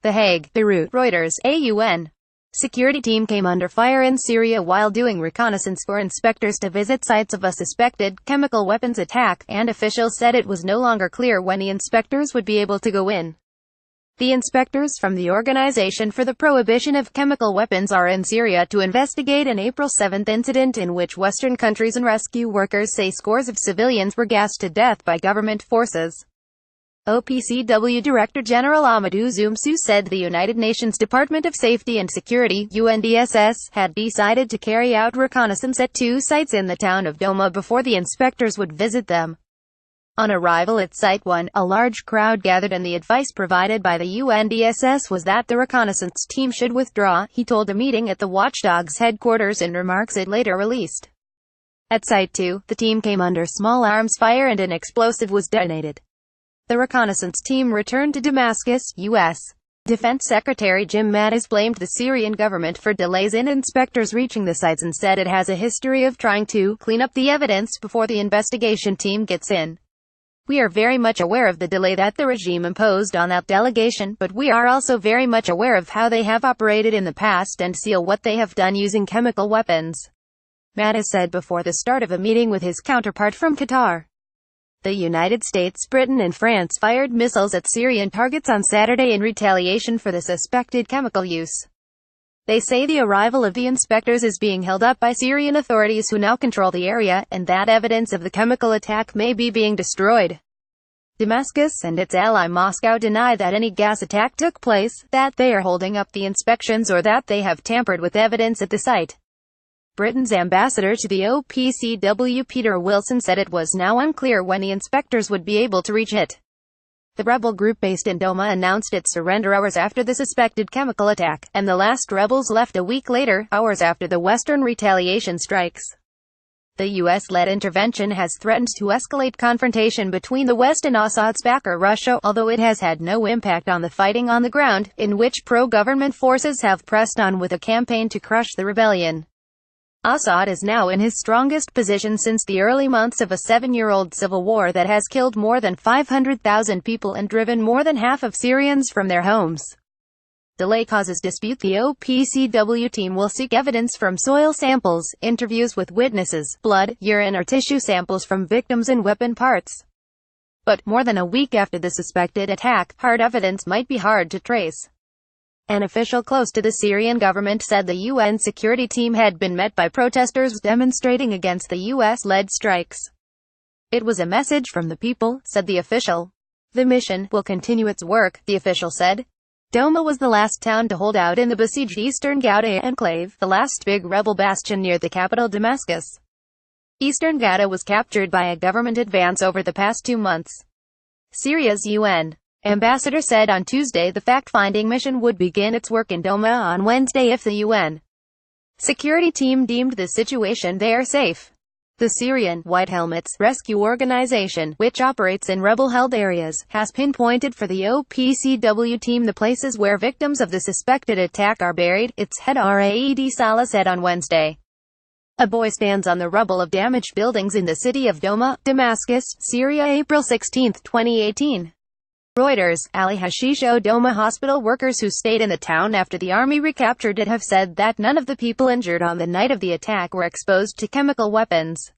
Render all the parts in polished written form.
The Hague, Beirut, Reuters, AUN. Security team came under fire in Syria while doing reconnaissance for inspectors to visit sites of a suspected chemical weapons attack, and officials said it was no longer clear when the inspectors would be able to go in. The inspectors from the Organization for the Prohibition of Chemical Weapons are in Syria to investigate an April 7 incident in which Western countries and rescue workers say scores of civilians were gassed to death by government forces. OPCW Director General Amadou Zoumsou said the United Nations Department of Safety and Security (UNDSS) had decided to carry out reconnaissance at 2 sites in the town of Doma before the inspectors would visit them. On arrival at Site 1, a large crowd gathered and the advice provided by the UNDSS was that the reconnaissance team should withdraw, he told a meeting at the watchdog's headquarters in remarks it later released. At Site 2, the team came under small arms fire and an explosive was detonated. The reconnaissance team returned to Damascus. U.S. Defense Secretary Jim Mattis blamed the Syrian government for delays in inspectors reaching the sites and said it has a history of trying to clean up the evidence before the investigation team gets in. We are very much aware of the delay that the regime imposed on that delegation, but we are also very much aware of how they have operated in the past and see what they have done using chemical weapons, Mattis said before the start of a meeting with his counterpart from Qatar. The United States, Britain and France fired missiles at Syrian targets on Saturday in retaliation for the suspected chemical use. They say the arrival of the inspectors is being held up by Syrian authorities who now control the area, and that evidence of the chemical attack may be being destroyed. Damascus and its ally Moscow deny that any gas attack took place, that they are holding up the inspections or that they have tampered with evidence at the site. Britain's ambassador to the OPCW Peter Wilson said it was now unclear when the inspectors would be able to reach it. The rebel group based in Doma announced its surrender hours after the suspected chemical attack, and the last rebels left a week later, hours after the Western retaliation strikes. The U.S.-led intervention has threatened to escalate confrontation between the West and Assad's backer Russia, although it has had no impact on the fighting on the ground, in which pro-government forces have pressed on with a campaign to crush the rebellion. Assad is now in his strongest position since the early months of a 7-year-old civil war that has killed more than 500,000 people and driven more than half of Syrians from their homes. Delay causes dispute. The OPCW team will seek evidence from soil samples, interviews with witnesses, blood, urine or tissue samples from victims and weapon parts. But, more than a week after the suspected attack, hard evidence might be hard to trace. An official close to the Syrian government said the UN security team had been met by protesters demonstrating against the US-led strikes. It was a message from the people, said the official. The mission will continue its work, the official said. Doma was the last town to hold out in the besieged eastern Ghouta enclave, the last big rebel bastion near the capital Damascus. Eastern Ghouta was captured by a government advance over the past 2 months. Syria's UN ambassador said on Tuesday the fact-finding mission would begin its work in Doma on Wednesday if the UN security team deemed the situation there safe. The Syrian White Helmets rescue organization, which operates in rebel-held areas, has pinpointed for the OPCW team the places where victims of the suspected attack are buried, its head Raed Salah said on Wednesday. A boy stands on the rubble of damaged buildings in the city of Doma, Damascus, Syria, April 16, 2018. Reuters, Ali Hashisho Doma hospital workers who stayed in the town after the army recaptured it have said that none of the people injured on the night of the attack were exposed to chemical weapons.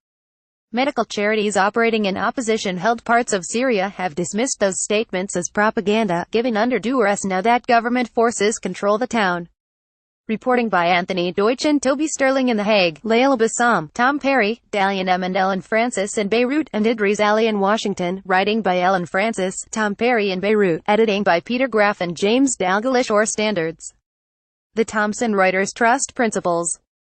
Medical charities operating in opposition-held parts of Syria have dismissed those statements as propaganda, given under duress now that government forces control the town. Reporting by Anthony Deutsch and Toby Sterling in The Hague, Layla Bassam, Tom Perry, Dalian M. and Ellen Francis in Beirut, and Idris Ali in Washington. Writing by Ellen Francis, Tom Perry in Beirut. Editing by Peter Graff and James Dalglish. Or Standards. The Thomson Reuters Trust Principles.